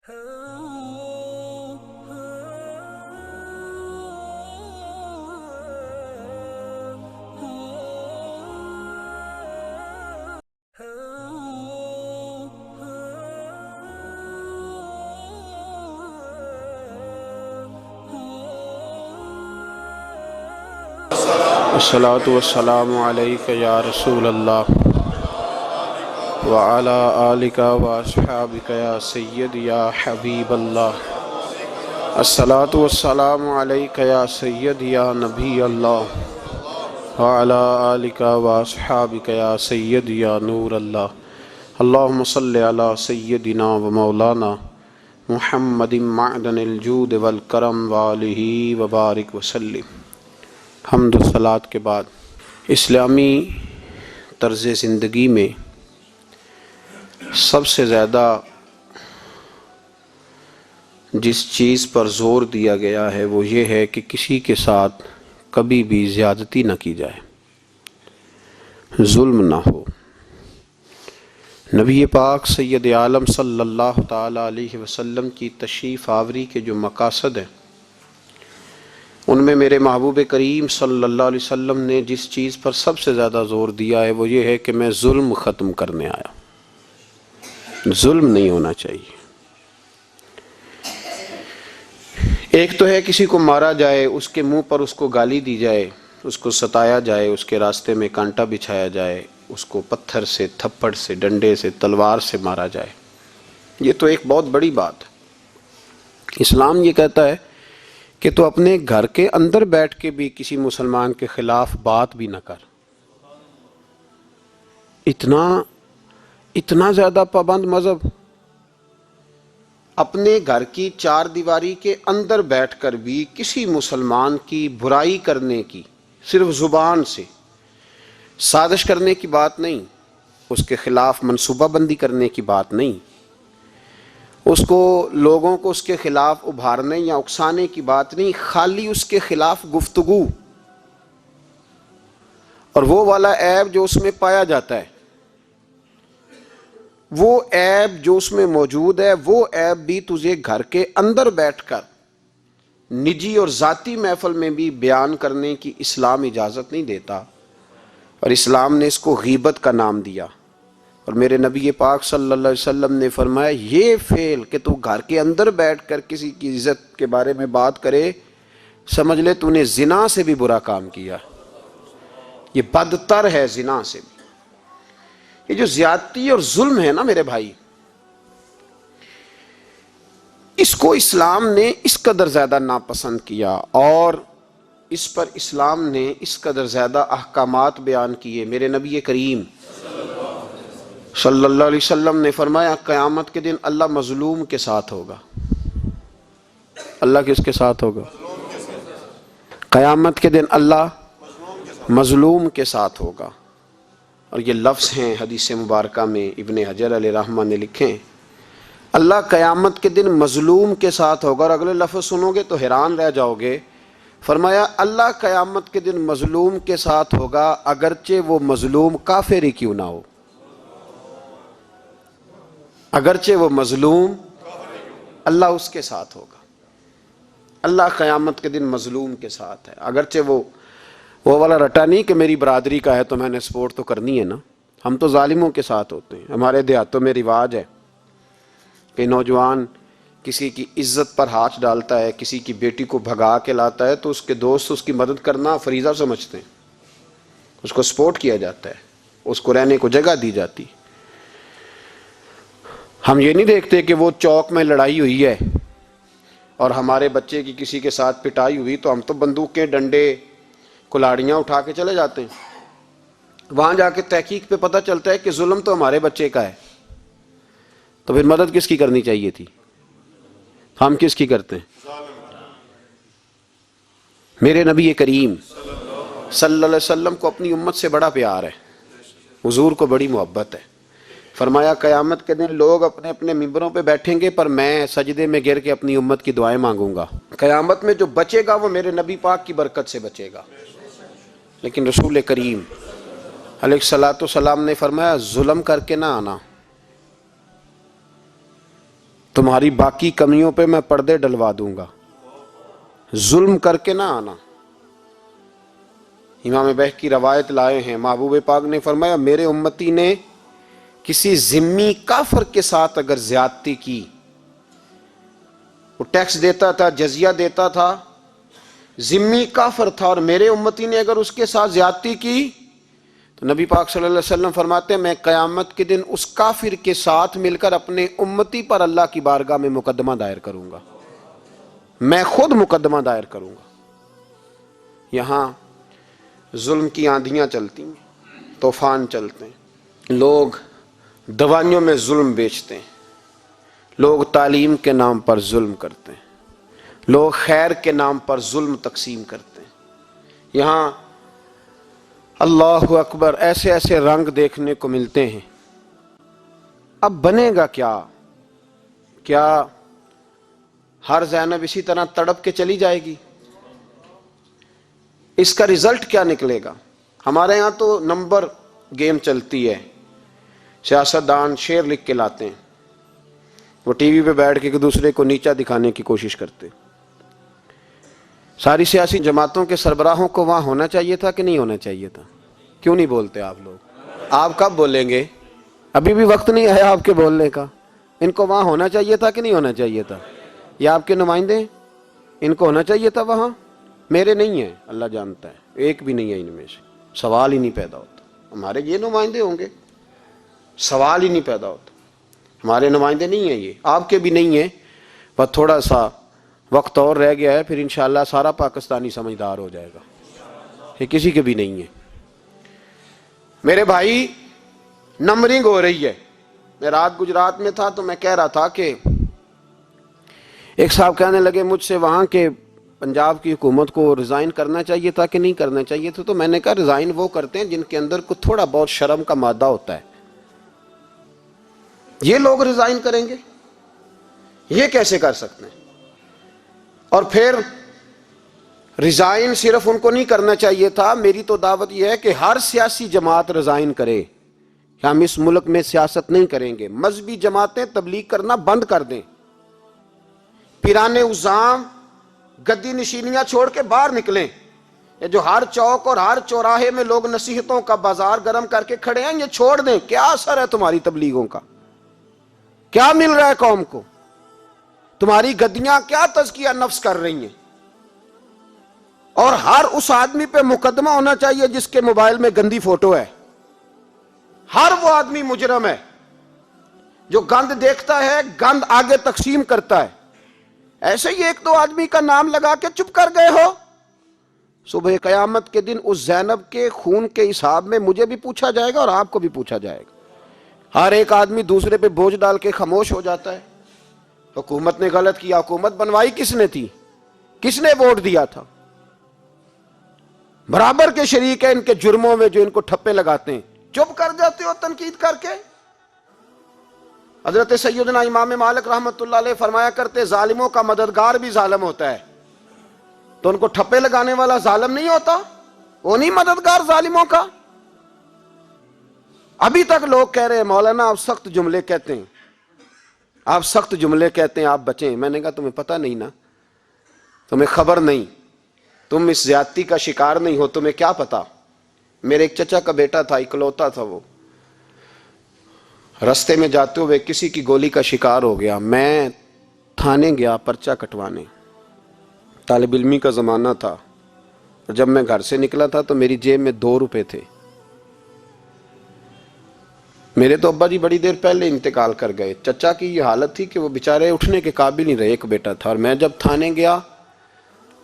الصلاۃ والسلام علیک یا رسول اللہ وعلی آلک واصحابک یا سید یا حبیب اللہ۔ الصلاۃ والسلام علیک یا سید یا نبی اللہ وعلی آلک واصحابک یا سید یا نور اللہ۔ اللہم صلی علی سیدنا و مولانا محمد معدن الجود والکرم وآلہ وبارک وسلم۔ حمد و صلات کے بعد اسلامی طرز زندگی میں سب سے زیادہ جس چیز پر زور دیا گیا ہے وہ یہ ہے کہ کسی کے ساتھ کبھی بھی زیادتی نہ کی جائے، ظلم نہ ہو۔ نبی پاک سید عالم صلی اللہ تعالی علیہ وسلم کی تشریف آوری کے جو مقاصد ہیں ان میں میرے محبوب کریم صلی اللہ علیہ وسلم نے جس چیز پر سب سے زیادہ زور دیا ہے وہ یہ ہے کہ میں ظلم ختم کرنے آیا، ظلم نہیں ہونا چاہیے۔ ایک تو ہے کسی کو مارا جائے، اس کے منہ پر اس کو گالی دی جائے، اس کو ستایا جائے، اس کے راستے میں کانٹا بچھایا جائے، اس کو پتھر سے، تھپڑ سے، ڈنڈے سے، تلوار سے مارا جائے، یہ تو ایک بہت بڑی بات ہے۔ اسلام یہ کہتا ہے کہ تو اپنے گھر کے اندر بیٹھ کے بھی کسی مسلمان کے خلاف بات بھی نہ کر۔ اتنا زیادہ پابند مذہب، اپنے گھر کی چار دیواری کے اندر بیٹھ کر بھی کسی مسلمان کی برائی کرنے کی، صرف زبان سے سازش کرنے کی بات نہیں، اس کے خلاف منصوبہ بندی کرنے کی بات نہیں، اس کو لوگوں کو اس کے خلاف ابھارنے یا اکسانے کی بات نہیں، خالی اس کے خلاف گفتگو، اور وہ والا عیب جو اس میں پایا جاتا ہے، وہ عیب جو اس میں موجود ہے، وہ عیب بھی تجھے گھر کے اندر بیٹھ کر نجی اور ذاتی محفل میں بھی بیان کرنے کی اسلام اجازت نہیں دیتا، اور اسلام نے اس کو غیبت کا نام دیا۔ اور میرے نبی پاک صلی اللہ علیہ وسلم نے فرمایا یہ فعل کہ تو گھر کے اندر بیٹھ کر کسی کی عزت کے بارے میں بات کرے، سمجھ لے تو نے زنا سے بھی برا کام کیا، یہ بدتر ہے زنا سے بھی۔ یہ جو زیادتی اور ظلم ہے نا میرے بھائی، اس کو اسلام نے اس قدر زیادہ ناپسند کیا، اور اس پر اسلام نے اس قدر زیادہ احکامات بیان کیے۔ میرے نبی کریم صلی اللہ علیہ وسلم نے فرمایا قیامت کے دن اللہ مظلوم کے ساتھ ہوگا۔ اللہ کس کے ساتھ ہوگا؟ قیامت کے دن اللہ مظلوم کے ساتھ ہوگا۔ اور یہ لفظ ہیں حدیث مبارکہ میں، ابن حجر علیہ رحمہ نے لکھے، اللہ قیامت کے دن مظلوم کے ساتھ ہوگا۔ اور اگلے لفظ سنو گے تو حیران رہ جاؤ گے، فرمایا اللہ قیامت کے دن مظلوم کے ساتھ ہوگا اگرچہ وہ مظلوم کافر ہی کیوں نہ ہو، اگرچہ وہ مظلوم، اللہ اس کے ساتھ ہوگا۔ اللہ قیامت کے دن مظلوم کے ساتھ ہے، اگرچہ وہ والا رٹا نہیں کہ میری برادری کا ہے تو میں نے سپورٹ تو کرنی ہے نا۔ ہم تو ظالموں کے ساتھ ہوتے ہیں۔ ہمارے دیہاتوں میں رواج ہے کہ نوجوان کسی کی عزت پر ہاتھ ڈالتا ہے، کسی کی بیٹی کو بھگا کے لاتا ہے تو اس کے دوست اس کی مدد کرنا فریضہ سمجھتے ہیں، اس کو سپورٹ کیا جاتا ہے، اس کو رہنے کو جگہ دی جاتی۔ ہم یہ نہیں دیکھتے کہ وہ چوک میں لڑائی ہوئی ہے اور ہمارے بچے کی کسی کے ساتھ پٹائی ہوئی تو ہم تو بندوقیں، ڈنڈے، کلاڑیاں اٹھا کے چلے جاتے ہیں۔ وہاں جا کے تحقیق پہ پتہ چلتا ہے کہ ظلم تو ہمارے بچے کا ہے، تو پھر مدد کس کی کرنی چاہیے تھی؟ ہم کس کی کرتے ہیں؟ میرے نبی کریم صلی اللہ علیہ وسلم کو اپنی امت سے بڑا پیار ہے، حضور کو بڑی محبت ہے۔ فرمایا قیامت کے دن لوگ اپنے اپنے ممبروں پہ بیٹھیں گے پر میں سجدے میں گر کے اپنی امت کی دعائیں مانگوں گا۔ قیامت میں جو بچے گا وہ میرے نبی پاک کی برکت سے بچے گا۔ لیکن رسول کریم علیہ الصلوۃ والسلام نے فرمایا ظلم کر کے نہ آنا، تمہاری باقی کمیوں پہ میں پردے ڈلوا دوں گا، ظلم کر کے نہ آنا۔ امام بہقی روایت لائے ہیں، محبوب پاک نے فرمایا میرے امتی نے کسی ذمی کافر کے ساتھ اگر زیادتی کی، وہ ٹیکس دیتا تھا، جزیہ دیتا تھا، ذمی کافر تھا، اور میرے امتی نے اگر اس کے ساتھ زیادتی کی تو نبی پاک صلی اللہ علیہ وسلم فرماتے ہیں میں قیامت کے دن اس کافر کے ساتھ مل کر اپنے امتی پر اللہ کی بارگاہ میں مقدمہ دائر کروں گا، میں خود مقدمہ دائر کروں گا۔ یہاں ظلم کی آندھیاں چلتی ہیں، طوفان چلتے ہیں، لوگ دوائیوں میں ظلم بیچتے ہیں، لوگ تعلیم کے نام پر ظلم کرتے ہیں، لوگ خیر کے نام پر ظلم تقسیم کرتے ہیں۔ یہاں اللہ اکبر ایسے ایسے رنگ دیکھنے کو ملتے ہیں۔ اب بنے گا کیا؟ کیا ہر زینب اسی طرح تڑپ کے چلی جائے گی؟ اس کا رزلٹ کیا نکلے گا؟ ہمارے ہاں تو نمبر گیم چلتی ہے، سیاستدان شعر لکھ کے لاتے ہیں، وہ ٹی وی پہ بیٹھ کے ایک دوسرے کو نیچا دکھانے کی کوشش کرتے۔ ساری سیاسی جماعتوں کے سربراہوں کو وہاں ہونا چاہیے تھا کہ نہیں ہونا چاہیے تھا؟ کیوں نہیں بولتے آپ لوگ؟ آپ کب بولیں گے؟ ابھی بھی وقت نہیں آیا آپ کے بولنے کا۔ ان کو وہاں ہونا چاہیے تھا کہ نہیں ہونا چاہیے تھا؟ یہ آپ کے نمائندے ہیں، ان کو ہونا چاہیے تھا وہاں۔ میرے نہیں ہیں، اللہ جانتا ہے، ایک بھی نہیں ہے ان میں سے، سوال ہی نہیں پیدا ہوتا۔ ہمارے یہ نمائندے ہوں گے، سوال ہی نہیں پیدا ہوتا۔ ہمارے نمائندے نہیں ہیں یہ، آپ کے بھی نہیں ہیں، بس تھوڑا سا وقت اور رہ گیا ہے، پھر انشاءاللہ سارا پاکستانی سمجھدار ہو جائے گا۔ یہ کسی کے بھی نہیں ہے۔ میرے بھائی نمبرنگ ہو رہی ہے۔ میں رات گجرات میں تھا تو میں کہہ رہا تھا کہ ایک صاحب کہنے لگے مجھ سے وہاں کے پنجاب کی حکومت کو ریزائن کرنا چاہیے تھا کہ نہیں کرنا چاہیے تھا، تو میں نے کہا ریزائن وہ کرتے ہیں جن کے اندر کچھ تھوڑا بہت شرم کا مادہ ہوتا ہے۔ یہ لوگ ریزائن کریں گے؟ یہ کیسے کر سکتے ہیں؟ اور پھر ریزائن صرف ان کو نہیں کرنا چاہیے تھا، میری تو دعوت یہ ہے کہ ہر سیاسی جماعت ریزائن کرے کہ ہم اس ملک میں سیاست نہیں کریں گے۔ مذہبی جماعتیں تبلیغ کرنا بند کر دیں، پیرانے عظام گدی نشینیاں چھوڑ کے باہر نکلیں۔ یہ جو ہر چوک اور ہر چوراہے میں لوگ نصیحتوں کا بازار گرم کر کے کھڑے ہیں، یہ چھوڑ دیں۔ کیا اثر ہے تمہاری تبلیغوں کا؟ کیا مل رہا ہے قوم کو؟ تمہاری گدیاں کیا تزکیہ نفس کر رہی ہیں؟ اور ہر اس آدمی پہ مقدمہ ہونا چاہیے جس کے موبائل میں گندی فوٹو ہے۔ ہر وہ آدمی مجرم ہے جو گند دیکھتا ہے، گند آگے تقسیم کرتا ہے۔ ایسے ہی ایک دو آدمی کا نام لگا کے چپ کر گئے ہو، صبح قیامت کے دن اس زینب کے خون کے حساب میں مجھے بھی پوچھا جائے گا اور آپ کو بھی پوچھا جائے گا۔ ہر ایک آدمی دوسرے پہ بوجھ ڈال کے خاموش ہو جاتا ہے۔ حکومت نے غلط کیا، حکومت بنوائی کس نے تھی؟ کس نے ووٹ دیا تھا؟ برابر کے شریک ہیں ان کے جرموں میں جو ان کو ٹھپے لگاتے ہیں، چپ کر جاتے ہو تنقید کر کے۔ حضرت سیدنا امام مالک رحمۃ اللہ علیہ فرمایا کرتے ظالموں کا مددگار بھی ظالم ہوتا ہے، تو ان کو ٹھپے لگانے والا ظالم نہیں ہوتا؟ وہ نہیں مددگار ظالموں کا؟ ابھی تک لوگ کہہ رہے ہیں مولانا آپ سخت جملے کہتے ہیں، آپ سخت جملے کہتے ہیں، آپ بچیں۔ میں نے کہا تمہیں پتہ نہیں نا، تمہیں خبر نہیں، تم اس زیادتی کا شکار نہیں ہو، تمہیں کیا پتا۔ میرے ایک چچا کا بیٹا تھا، اکلوتا تھا، وہ رستے میں جاتے ہوئے کسی کی گولی کا شکار ہو گیا۔ میں تھانے گیا پرچہ کٹوانے، طالب علمی کا زمانہ تھا، اور جب میں گھر سے نکلا تھا تو میری جیب میں 2 روپے تھے۔ میرے تو ابا جی بڑی دیر پہلے انتقال کر گئے۔ چچا کی یہ حالت تھی کہ وہ بیچارے اٹھنے کے قابل نہیں رہے، ایک بیٹا تھا۔ اور میں جب تھانے گیا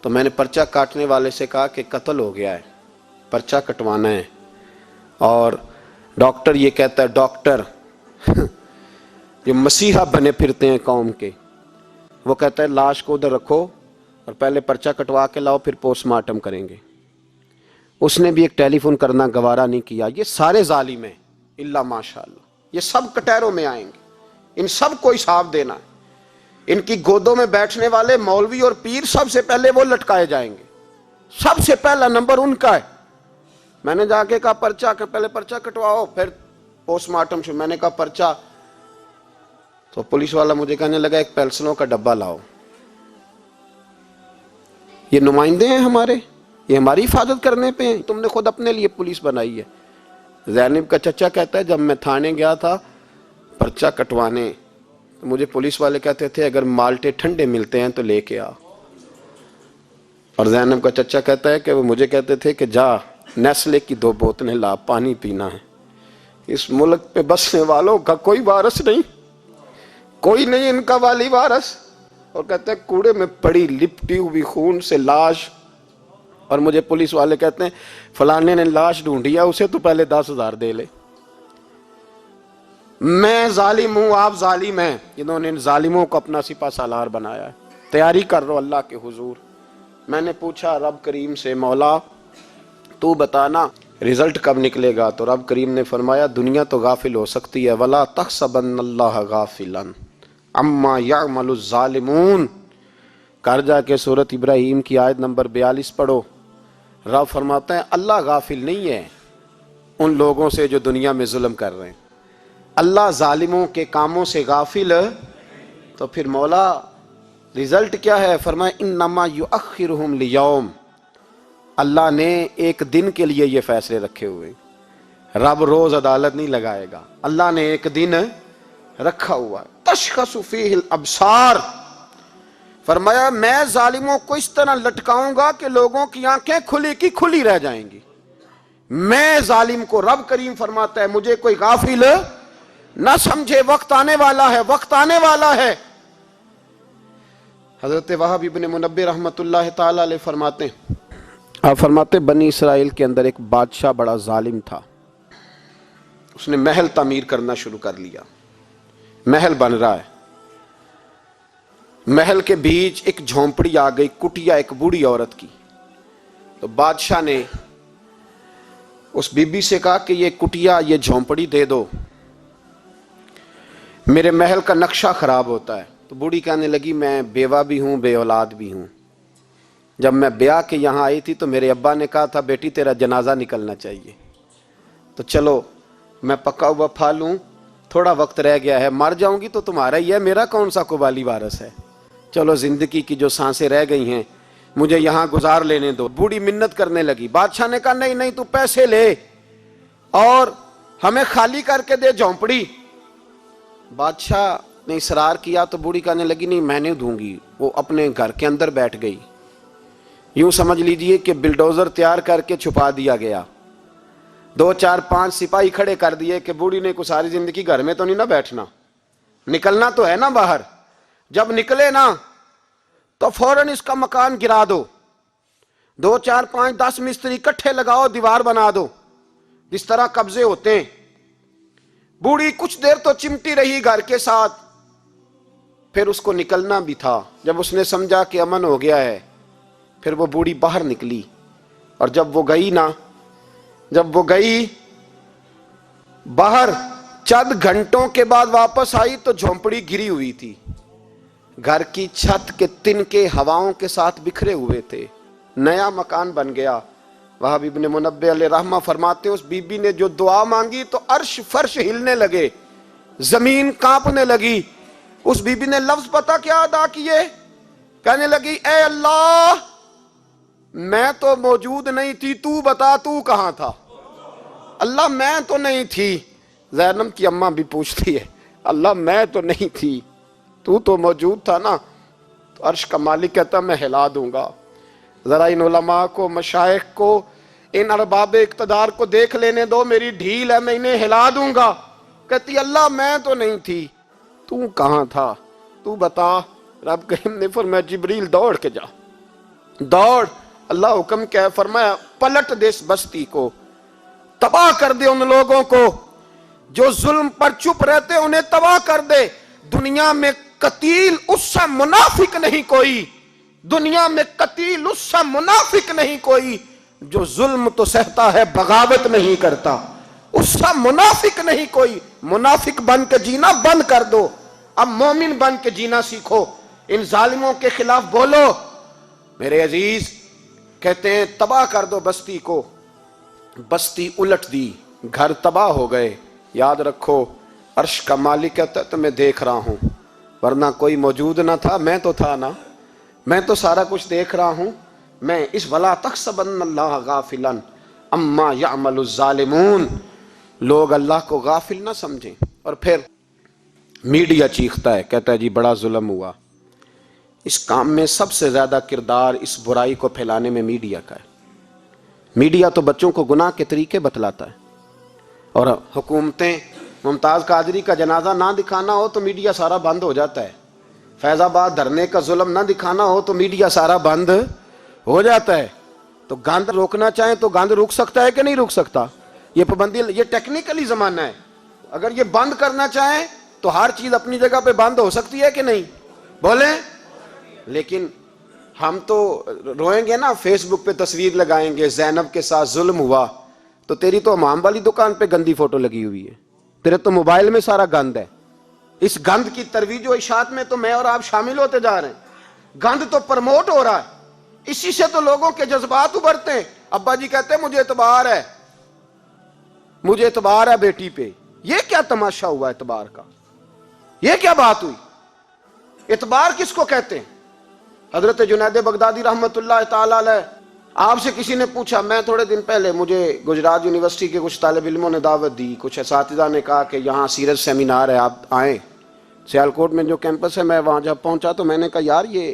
تو میں نے پرچہ کاٹنے والے سے کہا کہ قتل ہو گیا ہے، پرچہ کٹوانا ہے۔ اور ڈاکٹر یہ کہتا ہے، ڈاکٹر جو مسیحا بنے پھرتے ہیں قوم کے، وہ کہتا ہے لاش کو ادھر رکھو اور پہلے پرچہ کٹوا کے لاؤ، پھر پوسٹ مارٹم کریں گے۔ اس نے بھی ایک ٹیلی فون کرنا گوارا نہیں کیا۔ یہ سارے ظالم ہیں الا ماشاءاللہ، یہ سب کٹہروں میں آئیں گے، ان سب کو حساب دینا ہے۔ ان کی گودوں میں بیٹھنے والے مولوی اور پیر سب سے پہلے وہ لٹکائے جائیں گے، سب سے پہلا نمبر ان کا ہے۔ میں نے جا کے کہا پرچہ پہلے پرچہ کٹواؤ پھر پوسٹ مارٹم شروع۔ میں نے کہا پرچہ تو پولیس والا مجھے کہنے لگا ایک پینسلوں کا ڈبہ لاؤ. یہ نمائندے ہیں ہمارے, یہ ہماری حفاظت کرنے پہ ہیں, تم نے خود اپنے لیے پولیس بنائی ہے. زینب کا چچا کہتا ہے جب میں تھانے گیا تھا پرچہ کٹوانے تو مجھے پولیس والے کہتے تھے اگر مالٹے ٹھنڈے ملتے ہیں تو لے کے آ. اور زینب کا چچا کہتا ہے کہ وہ مجھے کہتے تھے کہ جا نیسلے کی 2 بوتلیں لا, پانی پینا ہے. اس ملک پہ بسنے والوں کا کوئی وارث نہیں, کوئی نہیں ان کا والی وارث. اور کہتے ہیں کوڑے میں پڑی لپٹی ہوئی خون سے لاش, اور مجھے پولیس والے کہتے ہیں فلانے نے لاش ڈھونڈی ہے اسے تو پہلے 10,000 دے لے. میں ظالم ہوں, آپ ظالم ہیں, جنہوں نے ان ظالموں کو اپنا سپہ سالار بنایا ہے. تیاری کر رہو اللہ کے حضور. میں نے پوچھا رب کریم سے مولا تو بتانا رزلٹ کب نکلے گا, تو رب کریم نے فرمایا دنیا تو غافل ہو سکتی ہے, وَلَا تَحْسَبَنَّ اللَّهَ غَافِلًا عَمَّا يَعْمَلُ الظَّالِمُونَ. کر جا کے سورۃ ابراہیم کی آیت نمبر 42 پڑھو. رب فرماتا ہے اللہ غافل نہیں ہے ان لوگوں سے جو دنیا میں ظلم کر رہے ہیں. اللہ ظالموں کے کاموں سے غافل. تو پھر مولا رزلٹ کیا ہے؟ فرمایا انما یؤخرہم لیوم. اللہ نے ایک دن کے لیے یہ فیصلے رکھے ہوئے. رب روز عدالت نہیں لگائے گا, اللہ نے ایک دن رکھا ہوا ہے. تشخص فیہ الابصار. فرمایا میں ظالموں کو اس طرح لٹکاؤں گا کہ لوگوں کی آنکھیں کھلی کی کھلی رہ جائیں گی. میں ظالم کو, رب کریم فرماتا ہے مجھے کوئی غافل نہ سمجھے, وقت آنے والا ہے, وقت آنے والا ہے. حضرت وہب ابن منبہ رحمۃ اللہ تعالی علیہ فرماتے ہیں, آپ فرماتے بنی اسرائیل کے اندر ایک بادشاہ بڑا ظالم تھا. اس نے محل تعمیر کرنا شروع کر لیا. محل بن رہا ہے, محل کے بیچ ایک جھونپڑی آ گئی, کٹیا ایک بوڑھی عورت کی. تو بادشاہ نے اس بی بی سے کہا کہ یہ کٹیا, یہ جھونپڑی دے دو, میرے محل کا نقشہ خراب ہوتا ہے. تو بوڑھی کہنے لگی میں بیوہ بھی ہوں بے اولاد بھی ہوں. جب میں بیاہ کے یہاں آئی تھی تو میرے ابا نے کہا تھا بیٹی تیرا جنازہ نکلنا چاہیے, تو چلو میں پکا ہوا پھل ہوں, تھوڑا وقت رہ گیا ہے, مر جاؤں گی تو تمہارا ہی ہے, میرا کون سا قبالی وارث ہے. چلو زندگی کی جو سانسیں رہ گئی ہیں مجھے یہاں گزار لینے دو. بوڑھی منت کرنے لگی. بادشاہ نے کہا نہیں نہیں تو پیسے لے اور ہمیں خالی کر کے دے جھونپڑی. بادشاہ نے اصرار کیا تو بوڑھی کہنے لگی نہیں میں نہیں دوں گی. وہ اپنے گھر کے اندر بیٹھ گئی. یوں سمجھ لیجئے کہ بلڈوزر تیار کر کے چھپا دیا گیا. 2 4 5 سپاہی کھڑے کر دیے کہ بوڑھی نے کو ساری زندگی گھر میں تو نہیں نہ بیٹھنا, نکلنا تو ہے نا باہر. جب نکلے نا تو فوراً اس کا مکان گرا دو, 2 4 5 10 مستری اکٹھے لگاؤ, دیوار بنا دو, جس طرح قبضے ہوتے ہیں. بوڑھی کچھ دیر تو چمٹی رہی گھر کے ساتھ, پھر اس کو نکلنا بھی تھا. جب اس نے سمجھا کہ امن ہو گیا ہے پھر وہ بوڑھی باہر نکلی. اور جب وہ گئی نا, جب وہ گئی باہر, چند گھنٹوں کے بعد واپس آئی تو جھونپڑی گری ہوئی تھی. گھر کی چھت کے تنکے ہواؤں کے ساتھ بکھرے ہوئے تھے. نیا مکان بن گیا. وہب ابن منبہ علیہ رحمہ فرماتے اس بی بی نے جو دعا مانگی تو عرش فرش ہلنے لگے, زمین کانپنے لگی. اس بی بی نے لفظ پتہ کیا ادا کیے؟ کہنے لگی اے اللہ میں تو موجود نہیں تھی, تو بتا تو کہاں تھا. اللہ میں تو نہیں تھی. زینب کی اماں بھی پوچھتی ہے اللہ میں تو نہیں تھی, تو موجود تھا نا. تو عرش کا مالک کہتا میں ہلا دوں گا. ذرا ان علماء کو, مشائخ کو, ان ارباب اقتدار کو دیکھ لینے دو, میری ڈھیل ہے, میں انہیں ہلا دوں گا. کہتی اللہ میں تو نہیں تھی, تو کہاں تھا, تو بتا. رب کریم نے فرمایا جبریل دوڑ کے جا, دوڑ. اللہ حکم کیا ہے؟ فرمایا پلٹ دے اس بستی کو, تباہ کر دے ان لوگوں کو جو ظلم پر چپ رہتے, انہیں تباہ کر دے. دنیا میں قتیل اس سے منافق نہیں کوئی, دنیا میں قتیل اس سے منافق نہیں کوئی جو ظلم تو سہتا ہے بغاوت نہیں کرتا. اس سے منافق نہیں کوئی. منافق بن کے جینا بند کر دو, اب مومن بن کے جینا سیکھو. ان ظالموں کے خلاف بولو. میرے عزیز کہتے ہیں تباہ کر دو بستی کو. بستی الٹ دی, گھر تباہ ہو گئے. یاد رکھو عرش کا مالک کہتا ہے تو میں دیکھ رہا ہوں، ورنہ کوئی موجود نہ تھا، میں تو تھا نا، میں تو سارا کچھ دیکھ رہا ہوں۔ میں اس ولا تحسبن اللہ غافلا اما یعمل الظالمون، لوگ اللہ کو غافل نہ سمجھیں۔ اور پھر میڈیا چیختا ہے، کہتا ہے جی بڑا ظلم ہوا۔ اس کام میں سب سے زیادہ کردار اس برائی کو پھیلانے میں میڈیا کا ہے۔ میڈیا تو بچوں کو گناہ کے طریقے بتلاتا ہے، اور حکومتیں، ممتاز قادری کا جنازہ نہ دکھانا ہو تو میڈیا سارا بند ہو جاتا ہے، فیض آباد دھرنے کا ظلم نہ دکھانا ہو تو میڈیا سارا بند ہو جاتا ہے۔ تو گند روکنا چاہیں تو گند رک سکتا ہے کہ نہیں رک سکتا؟ یہ پابندی، یہ ٹیکنیکلی زمانہ ہے، اگر یہ بند کرنا چاہیں تو ہر چیز اپنی جگہ پہ بند ہو سکتی ہے کہ نہیں؟ بولیں۔ لیکن ہم تو روئیں گے نا، فیس بک پہ تصویر لگائیں گے زینب کے ساتھ ظلم ہوا، تو تیری تو امام والی دکان پہ گندی فوٹو لگی ہوئی ہے، تیرے تو موبائل میں سارا گند ہے۔ اس گند کی ترویج و اشاعت میں تو میں اور آپ شامل ہوتے جا رہے ہیں، گند تو پرموٹ ہو رہا ہے، اسی سے تو لوگوں کے جذبات ابھرتے ہیں۔ ابا جی کہتے ہیں مجھے اعتبار ہے، مجھے اعتبار ہے بیٹی پہ۔ یہ کیا تماشا ہوا اعتبار کا؟ یہ کیا بات ہوئی؟ اعتبار کس کو کہتے ہیں؟ حضرت جنید بغدادی رحمت اللہ تعالی علیہ، آپ سے کسی نے پوچھا، میں تھوڑے دن پہلے، مجھے گجرات یونیورسٹی کے کچھ طالب علموں نے دعوت دی، کچھ اساتذہ نے کہا کہ یہاں سیرت سیمینار ہے، آپ آئیں۔ سیالکوٹ میں جو کیمپس ہے، میں وہاں جب پہنچا تو میں نے کہا یار یہ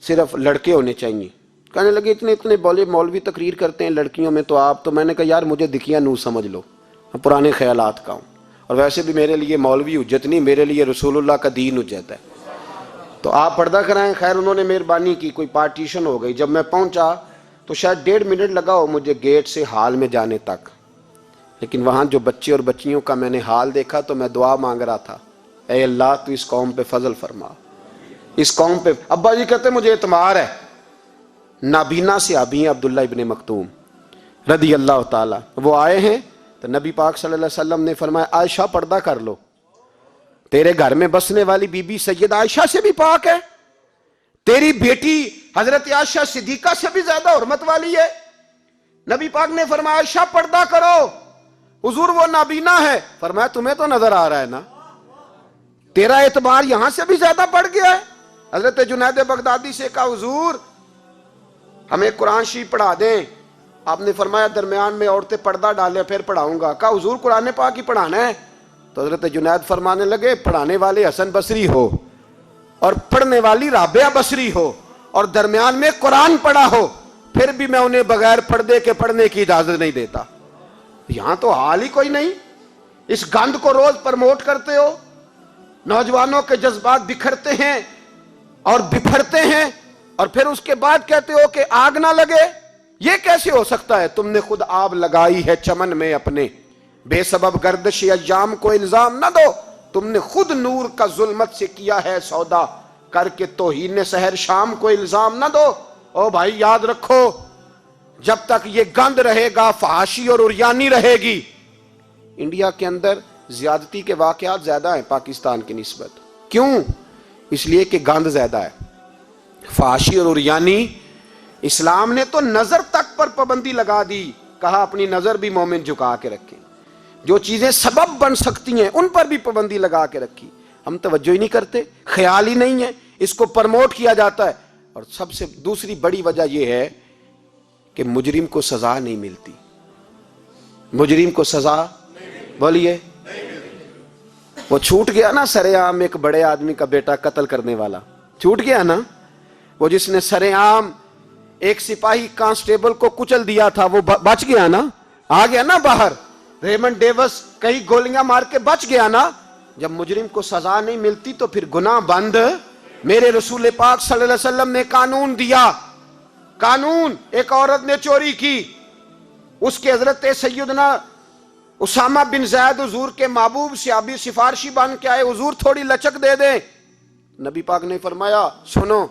صرف لڑکے ہونے چاہیے۔ کہنے لگے اتنے بولے مولوی تقریر کرتے ہیں لڑکیوں میں تو آپ، تو میں نے کہا یار مجھے دکھیا نو سمجھ لو، پرانے خیالات کا ہوں، اور ویسے بھی میرے لیے مولوی حجت نہیں، میرے لیے رسول اللہ کا دین حجت ہے، تو آپ پردہ کرائیں۔ خیر انہوں نے مہربانی کی، کوئی پارٹیشن ہو گئی۔ جب میں پہنچا تو شاید 1.5 منٹ لگا ہو مجھے گیٹ سے ہال میں جانے تک، لیکن وہاں جو بچے اور بچیوں کا میں نے حال دیکھا تو میں دعا مانگ رہا تھا، اے اللہ تو اس قوم پہ فضل فرما، اس قوم پہ۔ ابا جی کہتے مجھے اعتبار ہے۔ نابینا سے ابھی ہیں عبداللہ ابن مکتوم رضی اللہ تعالی، وہ آئے ہیں تو نبی پاک صلی اللہ علیہ وسلم نے فرمایا عائشہ پردہ کر لو، تیرے گھر میں بسنے والی بی بی سید عائشہ سے بھی پاک ہے، تیری بیٹی حضرت عائشہ صدیقہ سے بھی زیادہ حرمت والی ہے۔ نبی پاک نے فرمایا عائشہ پردہ کرو، حضور وہ نابینا ہے۔ فرمایا تمہیں تو نظر آ رہا ہے نا، تیرا اعتبار یہاں سے بھی زیادہ بڑھ گیا ہے۔ حضرت جنید بغدادی سے کہا حضور ہمیں قرآن شریف پڑھا دیں، آپ نے فرمایا درمیان میں عورتیں پردہ ڈالیں پھر پڑھاؤں گا۔ کہا حضور قرآن پاک ہی پڑھانا ہے؟ تو حضرت جنید فرمانے لگے پڑھانے والے حسن بصری ہو اور پڑھنے والی رابعہ بصری ہو اور درمیان میں قرآن پڑھا ہو، پھر بھی میں انہیں بغیر پردے کے پڑھنے کی اجازت نہیں دیتا۔ یہاں تو حال ہی کوئی نہیں، اس گند کو روز پرموٹ کرتے ہو، نوجوانوں کے جذبات بکھرتے ہیں اور بپھرتے ہیں، اور پھر اس کے بعد کہتے ہو کہ آگ نہ لگے۔ یہ کیسے ہو سکتا ہے؟ تم نے خود آگ لگائی ہے چمن میں اپنے، بے سبب گردش ایام کو الزام نہ دو، تم نے خود نور کا ظلمت سے کیا ہے سودا، کر کے توہین سحر شام کو الزام نہ دو۔ او بھائی یاد رکھو، جب تک یہ گند رہے گا فحاشی اور عریانی رہے گی۔ انڈیا کے اندر زیادتی کے واقعات زیادہ ہیں پاکستان کی نسبت، کیوں؟ اس لیے کہ گند زیادہ ہے، فحاشی اور عریانی۔ اسلام نے تو نظر تک پر پابندی لگا دی، کہا اپنی نظر بھی مومن جھکا کے رکھیں، جو چیزیں سبب بن سکتی ہیں ان پر بھی پابندی لگا کے رکھی۔ ہم توجہ ہی نہیں کرتے، خیال ہی نہیں ہے، اس کو پرموٹ کیا جاتا ہے۔ اور سب سے دوسری بڑی وجہ یہ ہے کہ مجرم کو سزا نہیں ملتی، مجرم کو سزا، بولیے، وہ چھوٹ گیا نا سرے عام ایک بڑے آدمی کا بیٹا قتل کرنے والا، چھوٹ گیا نا، وہ جس نے سرے عام ایک سپاہی کانسٹیبل کو کچل دیا تھا، وہ بچ گیا نا، آ گیا نا باہر۔ ریمنڈ ڈیوس کئی گولیاں مار کے بچ گیا نا۔ جب مجرم کو سزا نہیں ملتی تو پھر گناہ بند۔ میرے رسول پاک صلی اللہ علیہ وسلم نے قانون دیا، قانون، ایک عورت نے چوری کی، اس کے حضرت سیدنا اسامہ بن زید حضور کے محبوب صحابی سفارشی بن کے آئے، حضور تھوڑی لچک دے دیں۔ نبی پاک نے فرمایا سنو،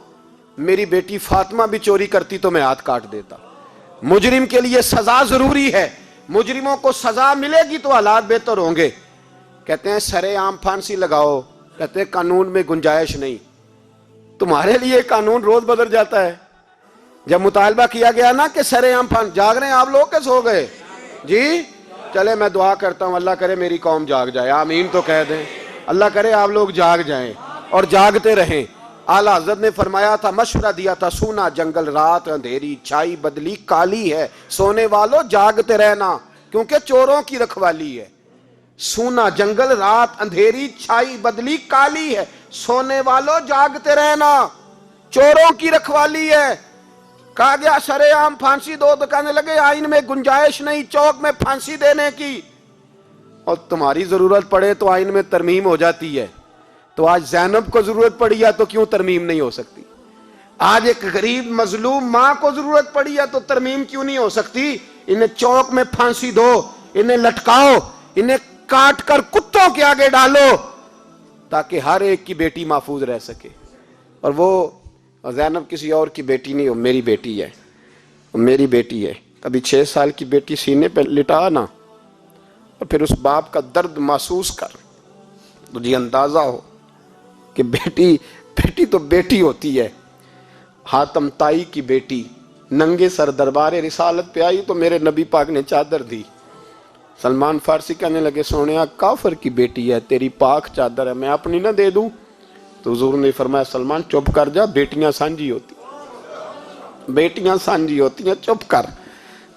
میری بیٹی فاطمہ بھی چوری کرتی تو میں ہاتھ کاٹ دیتا۔ مجرم کے لیے سزا ضروری ہے، مجرموں کو سزا ملے گی تو حالات بہتر ہوں گے۔ کہتے ہیں سرے عام پھانسی لگاؤ، کہتے ہیں قانون میں گنجائش نہیں۔ تمہارے لیے قانون روز بدل جاتا ہے۔ جب مطالبہ کیا گیا نا کہ سرے عام جاگ رہے ہیں آپ لوگ کہ سو گئے؟ جی چلے میں دعا کرتا ہوں اللہ کرے میری قوم جاگ جائے، آمین تو کہہ دیں، اللہ کرے آپ لوگ جاگ جائیں اور جاگتے رہیں۔ اعلیٰ حضرت نے فرمایا تھا، مشورہ دیا تھا، سونا جنگل رات اندھیری چھائی بدلی کالی ہے، سونے والوں جاگتے رہنا کیونکہ چوروں کی رکھوالی ہے۔ سونا جنگل رات اندھیری چھائی بدلی کالی ہے، سونے والوں جاگتے رہنا چوروں کی رکھوالی ہے۔ کہا گیا شرع عام پھانسی دو تو کہنے لگے آئین میں گنجائش نہیں چوک میں پھانسی دینے کی، اور تمہاری ضرورت پڑے تو آئین میں ترمیم ہو جاتی ہے، تو آج زینب کو ضرورت پڑی ہے تو کیوں ترمیم نہیں ہو سکتی؟ آج ایک غریب مظلوم ماں کو ضرورت پڑی ہے تو ترمیم کیوں نہیں ہو سکتی؟ انہیں چوک میں پھانسی دو، انہیں لٹکاؤ، انہیں کاٹ کر کتوں کے آگے ڈالو تاکہ ہر ایک کی بیٹی محفوظ رہ سکے۔ اور وہ زینب کسی اور کی بیٹی نہیں، وہ میری بیٹی ہے، وہ میری بیٹی ہے۔ کبھی 6 سال کی بیٹی سینے پہ لٹا نا اور پھر اس باپ کا درد محسوس کر، تجھے اندازہ ہو کہ بیٹی تو بیٹی ہوتی ہے۔ حاتم تائی کی بیٹی ننگے سر دربار رسالت پہ آئی تو میرے نبی پاک نے چادر دی۔ سلمان فارسی کہنے لگے سونیا کافر کی بیٹی ہے، تیری پاک چادر ہے، میں اپنی نہ دے دوں؟ تو حضور نے فرمایا سلمان چپ کر جا، بیٹیاں سانجھی ہوتی، بیٹیاں سانجھی ہوتی ہیں، چپ کر۔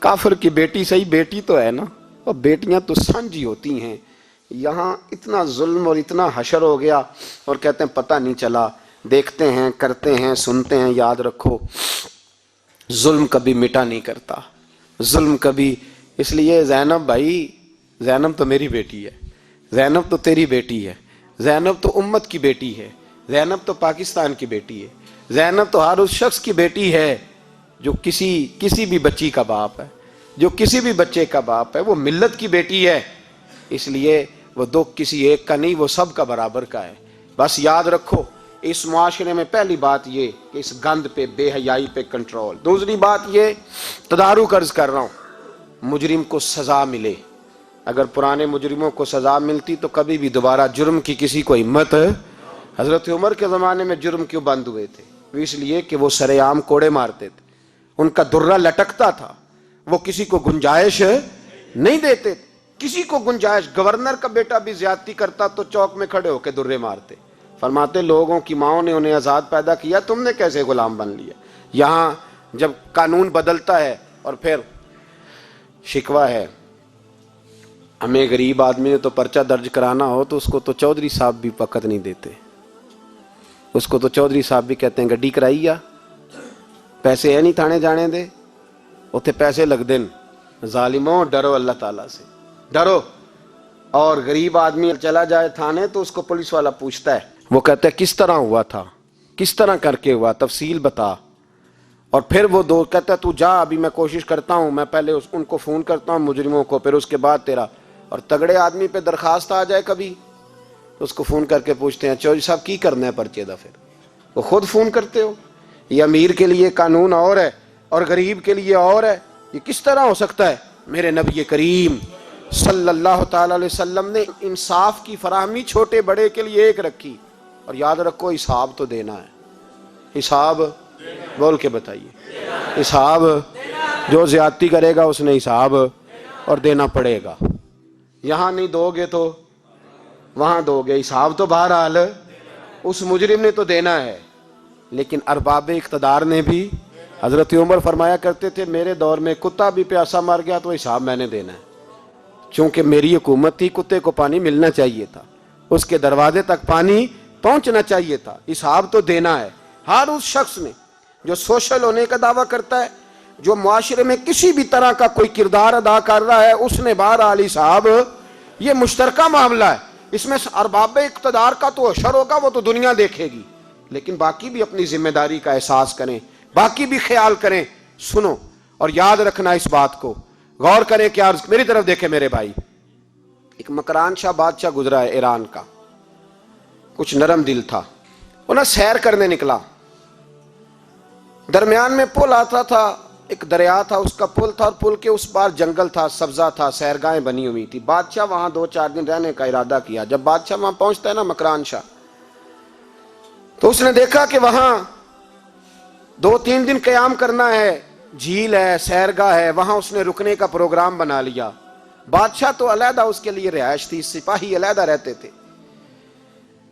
کافر کی بیٹی صحیح بیٹی تو ہے نا، اور بیٹیاں تو سانجھی ہوتی ہیں۔ یہاں اتنا ظلم اور اتنا حشر ہو گیا اور کہتے ہیں پتہ نہیں چلا۔ دیکھتے ہیں، کرتے ہیں، سنتے ہیں، یاد رکھو ظلم کبھی مٹا نہیں کرتا، ظلم کبھی۔ اس لیے زینب بھائی، زینب تو میری بیٹی ہے، زینب تو تیری بیٹی ہے، زینب تو امت کی بیٹی ہے، زینب تو پاکستان کی بیٹی ہے، زینب تو ہر اس شخص کی بیٹی ہے جو کسی بھی بچی کا باپ ہے، جو کسی بھی بچے کا باپ ہے، وہ ملت کی بیٹی ہے۔ اس لیے وہ دکھ کسی ایک کا نہیں، وہ سب کا برابر کا ہے۔ بس یاد رکھو اس معاشرے میں پہلی بات یہ کہ اس گند پہ، بے حیائی پہ کنٹرول۔ دوسری بات یہ تدارک عرض کر رہا ہوں، مجرم کو سزا ملے۔ اگر پرانے مجرموں کو سزا ملتی تو کبھی بھی دوبارہ جرم کی کسی کو ہمت۔ حضرت عمر کے زمانے میں جرم کیوں بند ہوئے تھے؟ اس لیے کہ وہ سرے عام کوڑے مارتے تھے، ان کا درہ لٹکتا تھا، وہ کسی کو گنجائش نہیں دیتے، کسی کو گنجائش۔ گورنر کا بیٹا بھی زیادتی کرتا تو چوک میں کھڑے ہو کے درے مارتے۔ فرماتے لوگوں کی ماؤں نے انہیں آزاد پیدا کیا، تم نے کیسے غلام بن لیا؟ یہاں جب قانون بدلتا ہے اور پھر شکوہ ہے، ہمیں غریب آدمی نے تو پرچہ درج کرانا ہو تو اس کو تو چودھری صاحب بھی وقت نہیں دیتے، اس کو تو چودھری صاحب بھی کہتے ہیں گڈی کرائی آ، پیسے ہے نہیں تھانے جانے دے، اتنے پیسے لگ دین۔ ظالموں ڈرو اللہ تعالیٰ سے، ڈرو۔ اور غریب آدمی چلا جائے تھانے تو اس کو پولیس والا پوچھتا ہے، وہ کہتا ہے کس طرح ہوا تھا، کس طرح کر کے ہوا، تفصیل بتا۔ اور پھر وہ دو کہتا ہے تو جا، ابھی میں کوشش کرتا ہوں، میں پہلے ان کو فون کرتا ہوں مجرموں کو، پھر اس کے بعد تیرا۔ اور تگڑے آدمی پہ درخواست آ جائے کبھی تو اس کو فون کر کے پوچھتے ہیں چودھری صاحب کی کرنا ہے پرچے دا؟ پھر وہ خود فون کرتے ہو۔ یہ امیر کے لیے قانون اور ہے اور غریب کے لیے اور ہے، یہ کس طرح ہو سکتا ہے؟ میرے نبی کریم صلی اللہ تعالی علیہ وسلم نے انصاف کی فراہمی چھوٹے بڑے کے لیے ایک رکھی، اور یاد رکھو حساب تو دینا ہے، حساب بول کے بتائیے، حساب جو زیادتی کرے گا اس نے حساب اور دینا پڑے گا۔ یہاں نہیں دو گے تو وہاں دو گے، حساب تو بہرحال اس مجرم نے تو دینا ہے۔ لیکن ارباب اقتدار نے بھی، حضرت عمر فرمایا کرتے تھے میرے دور میں کتا بھی پیاسا مر گیا تو حساب میں نے دینا ہے، چونکہ میری حکومت تھی، کتے کو پانی ملنا چاہیے تھا، اس کے دروازے تک پانی پہنچنا چاہیے تھا، حساب تو دینا ہے۔ ہر اس شخص نے جو سوشل ہونے کا دعویٰ کرتا ہے، جو معاشرے میں کسی بھی طرح کا کوئی کردار ادا کر رہا ہے، اس نے بہرحال حساب، یہ مشترکہ معاملہ ہے۔ اس میں ارباب اقتدار کا تو اشر ہوگا، وہ تو دنیا دیکھے گی، لیکن باقی بھی اپنی ذمہ داری کا احساس کریں، باقی بھی خیال کریں۔ سنو اور یاد رکھنا اس بات کو، غور کریں کہ میری طرف دیکھیں میرے بھائی۔ ایک مکران شاہ بادشاہ گزرا ہے ایران کا، کچھ نرم دل تھا، وہ نا سیر کرنے نکلا، درمیان میں پل آتا تھا، ایک دریا تھا، اس کا پل تھا، اور پل کے اس پار جنگل تھا، سبزہ تھا، سیرگاہیں بنی ہوئی تھی۔ بادشاہ وہاں 2-4 دن رہنے کا ارادہ کیا۔ جب بادشاہ وہاں پہنچتا ہے نا مکران شاہ، تو اس نے دیکھا کہ وہاں 2-3 دن قیام کرنا ہے، جھیل ہے، سیرگاہ ہے، وہاں اس نے رکنے کا پروگرام بنا لیا۔ بادشاہ تو علیحدہ اس کے لیے رہائش تھی، سپاہی علیحدہ رہتے تھے.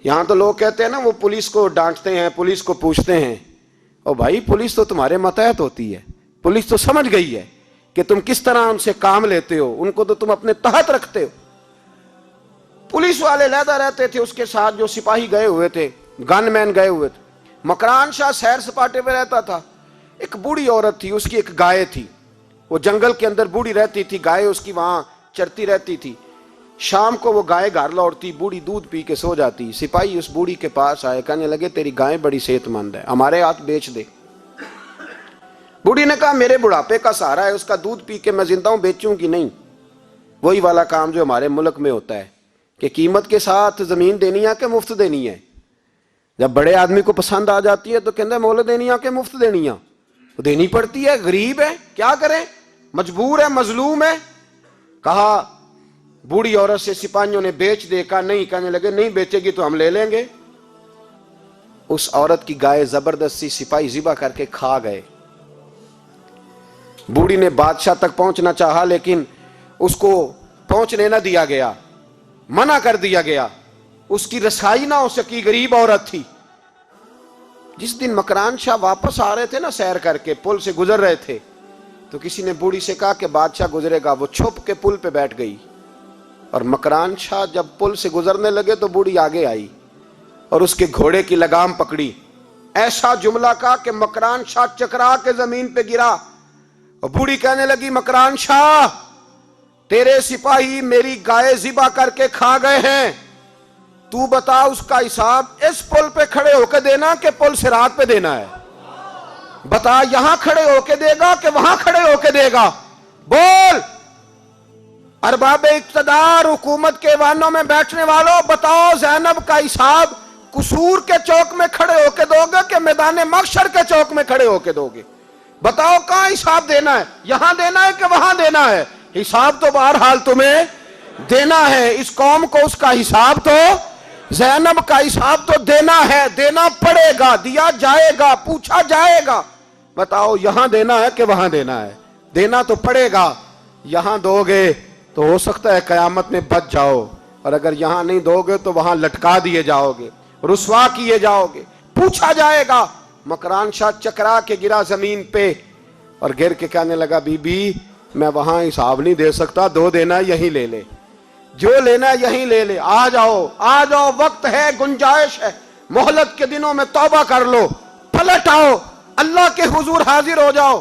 یہاں تو لوگ کہتے ہیں نا وہ پولیس کو ڈانٹتے ہیں، پولیس کو پوچھتے ہیں. او بھائی پولیس تو تمہارے ماتحت ہوتی ہے، پولیس تو سمجھ گئی ہے کہ تم کس طرح ان سے کام لیتے ہو، ان کو تو تم اپنے تحت رکھتے ہو. پولیس والے علیحدہ رہتے تھے، اس کے ساتھ جو سپاہی گئے ہوئے تھے، گن مین گئے ہوئے تھے. مکران شاہ سیر سپاٹے پہ رہتا تھا. ایک بوڑھی عورت تھی، اس کی ایک گائے تھی. وہ جنگل کے اندر بوڑھی رہتی تھی، گائے اس کی وہاں چرتی رہتی تھی. شام کو وہ گائے گھر لوٹتی، بوڑھی دودھ پی کے سو جاتی. سپاہی اس بوڑھی کے پاس آئے، کہنے لگے تیری گائے بڑی صحت مند ہے، ہمارے ہاتھ بیچ دے. بوڑھی نے کہا میرے بڑھاپے کا سہارا ہے، اس کا دودھ پی کے میں زندہ ہوں، بیچوں گی نہیں. وہی والا کام جو ہمارے ملک میں ہوتا ہے کہ قیمت کے ساتھ زمین دینی ہے کہ مفت دینی ہے. جب بڑے آدمی کو پسند آ جاتی ہے تو کہتے ہیں مول دینی ہے کہ مفت دینی ہے. دینی پڑتی ہے، غریب ہے، کیا کریں، مجبور ہے، مظلوم ہے. کہا بوڑھی عورت سے سپاہیوں نے بیچ دے، کہا نہیں. کہنے لگے نہیں بیچے گی تو ہم لے لیں گے. اس عورت کی گائے زبردستی سپاہی ذبح کر کے کھا گئے. بوڑھی نے بادشاہ تک پہنچنا چاہا لیکن اس کو پہنچنے نہ دیا گیا، منع کر دیا گیا. اس کی رسائی نہ ہو سکی، غریب عورت تھی. جس دن مکران شاہ واپس آ رہے تھے نا، سیر کر کے پل سے گزر رہے تھے، تو کسی نے بوڑھی سے کہا کہ بادشاہ گزرے گا. وہ چھپ کے پل پہ بیٹھ گئی. اور مکران شاہ جب پل سے گزرنے لگے تو بوڑھی آگے آئی اور اس کے گھوڑے کی لگام پکڑی. ایسا جملہ کہا کہ مکران شاہ چکرا کے زمین پہ گرا. اور بوڑھی کہنے لگی مکران شاہ تیرے سپاہی میری گائے ذبح کر کے کھا گئے ہیں، تو بتا اس کا حساب اس پل پہ کھڑے ہو کے دینا کہ پل صراط پہ دینا ہے؟ بتا یہاں کھڑے ہو کے دے گا کہ وہاں کھڑے ہو کے دے گا؟ بول. ارباب اقتدار، حکومت کے ایوانوں میں بیٹھنے والوں، بتاؤ زینب کا حساب قصور کے چوک میں کھڑے ہو کے دو گے کہ میدان محشر کے چوک میں کھڑے ہو کے دو گے؟ بتاؤ کہاں حساب دینا ہے، یہاں دینا ہے کہ وہاں دینا ہے؟ حساب تو بہرحال تمہیں دینا ہے. اس قوم کو اس کا حساب تو، زینب کا حساب تو دینا ہے، دینا پڑے گا، دیا جائے گا، پوچھا جائے گا. بتاؤ یہاں دینا ہے کہ وہاں دینا ہے؟ دینا تو پڑے گا. یہاں دو گے تو ہو سکتا ہے قیامت میں بچ جاؤ، اور اگر یہاں نہیں دو گے تو وہاں لٹکا دیے جاؤ گے، رسوا کیے جاؤ گے، پوچھا جائے گا. مکران شاہ چکرا کے گرا زمین پہ اور گر کے کہنے لگا بی بی میں وہاں حساب نہیں دے سکتا، دو دینا یہیں لے لے، جو لینا یہیں لے لے. آ جاؤ آ جاؤ، وقت ہے، گنجائش ہے، مہلت کے دنوں میں توبہ کر لو، پلٹ آؤ، اللہ کے حضور حاضر ہو جاؤ.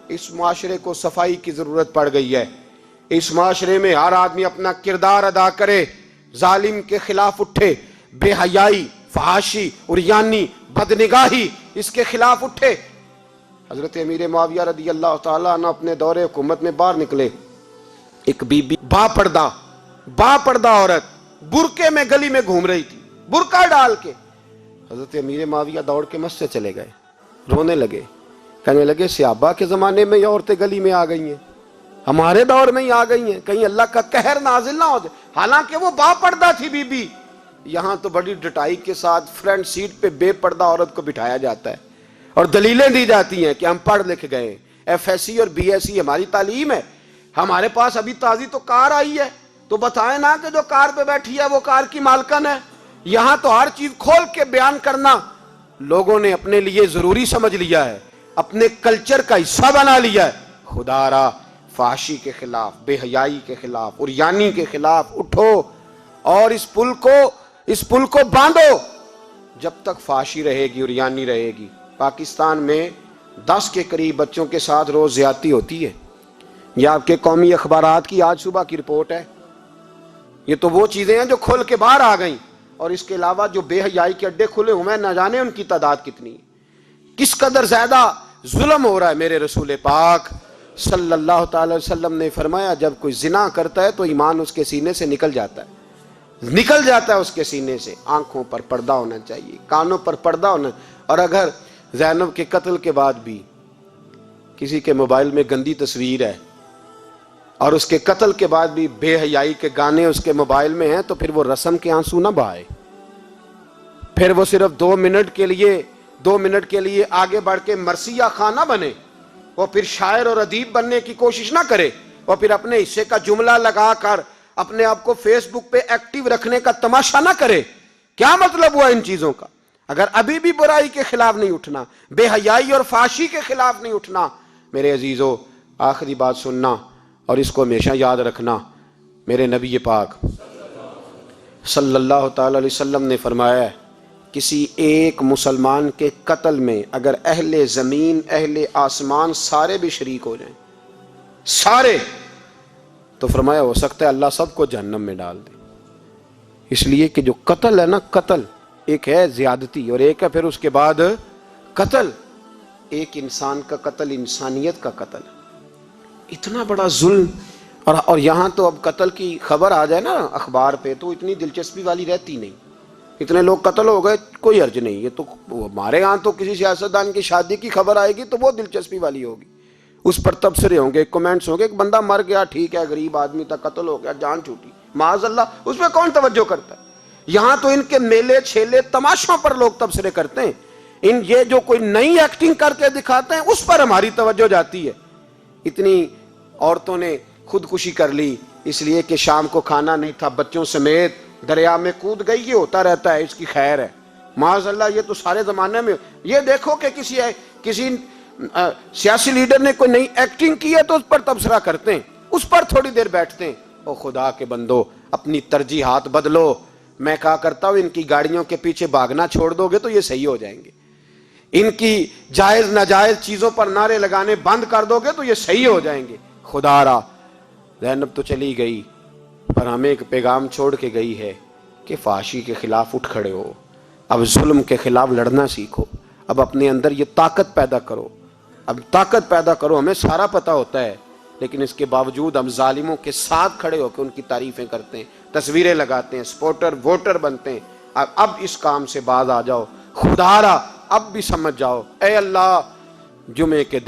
اس معاشرے کو صفائی کی ضرورت پڑ گئی ہے. اس معاشرے میں ہر آدمی اپنا کردار ادا کرے، ظالم کے خلاف اٹھے، بے حیائی، فحاشی، عریانی، بدنگاہی، اس کے خلاف اٹھے. حضرت امیر معاویہ رضی اللہ تعالیٰ عنہ اپنے دور حکومت میں باہر نکلے. ایک بی بی با پردہ عورت برقعے میں گلی میں گھوم رہی تھی، برقع ڈال کے. حضرت امیر معاویہ دوڑ کے مسجد چلے گئے، رونے لگے، کہنے لگے صحابہ کے زمانے میں یہ عورتیں گلی میں آ گئی ہیں، ہمارے دور میں ہی آ گئی ہیں، کہیں اللہ کا قہر نازل نہ ہو جائے. حالانکہ وہ با پردہ تھی بی بی. یہاں تو بڑی ڈٹائی کے ساتھ فرنٹ سیٹ پہ بے پردہ عورت کو بٹھایا جاتا ہے اور دلیلیں دی جاتی ہیں کہ ہم پڑھ لکھ گئے، ایف ایس سی اور بی ایس سی ہماری تعلیم ہے. ہمارے پاس ابھی تازی تو کار آئی ہے، تو بتائیں نا کہ جو کار پہ بیٹھی ہے وہ کار کی مالکن ہے. یہاں تو ہر چیز کھول کے بیان کرنا لوگوں نے اپنے لیے ضروری سمجھ لیا ہے، اپنے کلچر کا حصہ بنا لیا ہے. خدا را فحاشی کے خلاف، بے حیائی کے خلاف، عریانی کے خلاف اٹھو اور اس پل کو باندھو. جب تک فحاشی رہے گی، عریانی رہے گی. پاکستان میں 10 کے قریب بچوں کے ساتھ روز زیادتی ہوتی ہے. یہ آپ کے قومی اخبارات کی آج صبح کی رپورٹ ہے. یہ تو وہ چیزیں ہیں جو کھل کے باہر آ گئیں، اور اس کے علاوہ جو بے حیائی کے اڈے کھلے ہوئے ہیں، نہ جانے ان کی تعداد کتنی ہے. کس قدر زیادہ ظلم ہو رہا ہے. میرے رسول پاک صلی اللہ تعالی وسلم نے فرمایا جب کوئی زنا کرتا ہے تو ایمان اس کے سینے سے نکل جاتا ہے اس کے سینے سے. آنکھوں پر پردہ ہونا چاہیے، کانوں پر پردہ ہونا. اور اگر زینب کے قتل کے بعد بھی کسی کے موبائل میں گندی تصویر ہے اور اس کے قتل کے بعد بھی بے حیائی کے گانے اس کے موبائل میں ہیں، تو پھر وہ رسم کے آنسو نہ بہائے، پھر وہ صرف 2 منٹ کے لیے آگے بڑھ کے مرثیہ خانہ بنے، وہ پھر شاعر اور ادیب بننے کی کوشش نہ کرے. اور پھر اپنے حصے کا جملہ لگا کر اپنے آپ کو فیس بک پہ ایکٹیو رکھنے کا تماشا نہ کرے. کیا مطلب ہوا ان چیزوں کا؟ اگر ابھی بھی برائی کے خلاف نہیں اٹھنا، بے حیائی اور فحاشی کے خلاف نہیں اٹھنا، میرے عزیزو آخری بات سننا اور اس کو ہمیشہ یاد رکھنا. میرے نبی پاک صلی اللہ تعالی علیہ وسلم نے فرمایا ہے کسی ایک مسلمان کے قتل میں اگر اہل زمین اہل آسمان سارے بھی شریک ہو جائیں، سارے، تو فرمایا ہو سکتا ہے اللہ سب کو جہنم میں ڈال دے. اس لیے کہ جو قتل ہے نا، قتل ایک ہے زیادتی اور ایک ہے پھر اس کے بعد قتل. ایک انسان کا قتل انسانیت کا قتل، اتنا بڑا ظلم. اور یہاں تو اب قتل کی خبر آ جائے نا اخبار پہ تو اتنی دلچسپی والی رہتی نہیں. اتنے لوگ قتل ہو گئے، کوئی حرج نہیں. یہ تو ہمارے ہاں تو کسی سیاستدان کی شادی کی خبر آئے گی تو وہ دلچسپی والی ہوگی، اس پر تبصرے ہوں گے، کمنٹس ہوں گے. ایک بندہ مر گیا ٹھیک ہے، غریب آدمی تھا، قتل ہو گیا، جان چھوٹی، معاذ اللہ، اس پہ کون توجہ کرتا ہے؟ یہاں تو ان کے میلے چھیلے تماشوں پر لوگ تبصرے کرتے ہیں. یہ جو کوئی نئی ایکٹنگ کر کے دکھاتے ہیں اس پر ہماری توجہ جاتی ہے. اتنی عورتوں نے خودکشی کر لی اس لیے کہ شام کو کھانا نہیں تھا، بچوں سمیت دریا میں کود گئی. یہ ہوتا رہتا ہے، اس کی خیر ہے. معاذ اللہ، یہ تو سارے زمانے میں. یہ دیکھو کہ کسی سیاسی لیڈر نے کوئی نئی ایکٹنگ کی ہے تو اس پر تبصرہ کرتے ہیں، اس پر تھوڑی دیر بیٹھتے ہیں. او خدا کے بندو، اپنی ترجیحات بدلو. میں کہا کرتا ہوں ان کی گاڑیوں کے پیچھے بھاگنا چھوڑ دو گے تو یہ صحیح ہو جائیں گے. ان کی جائز ناجائز چیزوں پر نعرے لگانے بند کر دو گے تو یہ صحیح ہو جائیں گے. خدا را زینب تو چلی گئی پر ہمیں ایک پیغام چھوڑ کے گئی ہے کہ فحاشی کے خلاف اٹھ کھڑے ہو. اب ظلم کے خلاف لڑنا سیکھو. اب اپنے اندر یہ طاقت پیدا کرو. اب طاقت پیدا کرو. ہمیں سارا پتہ ہوتا ہے لیکن اس کے باوجود ہم ظالموں کے ساتھ کھڑے ہو کے ان کی تعریفیں کرتے ہیں، تصویریں لگاتے ہیں، سپورٹر ووٹر بنتے ہیں. اب اس کام سے باز آ جاؤ. خدا را اب بھی سمجھ جاؤ. اے اللہ، جمعے کے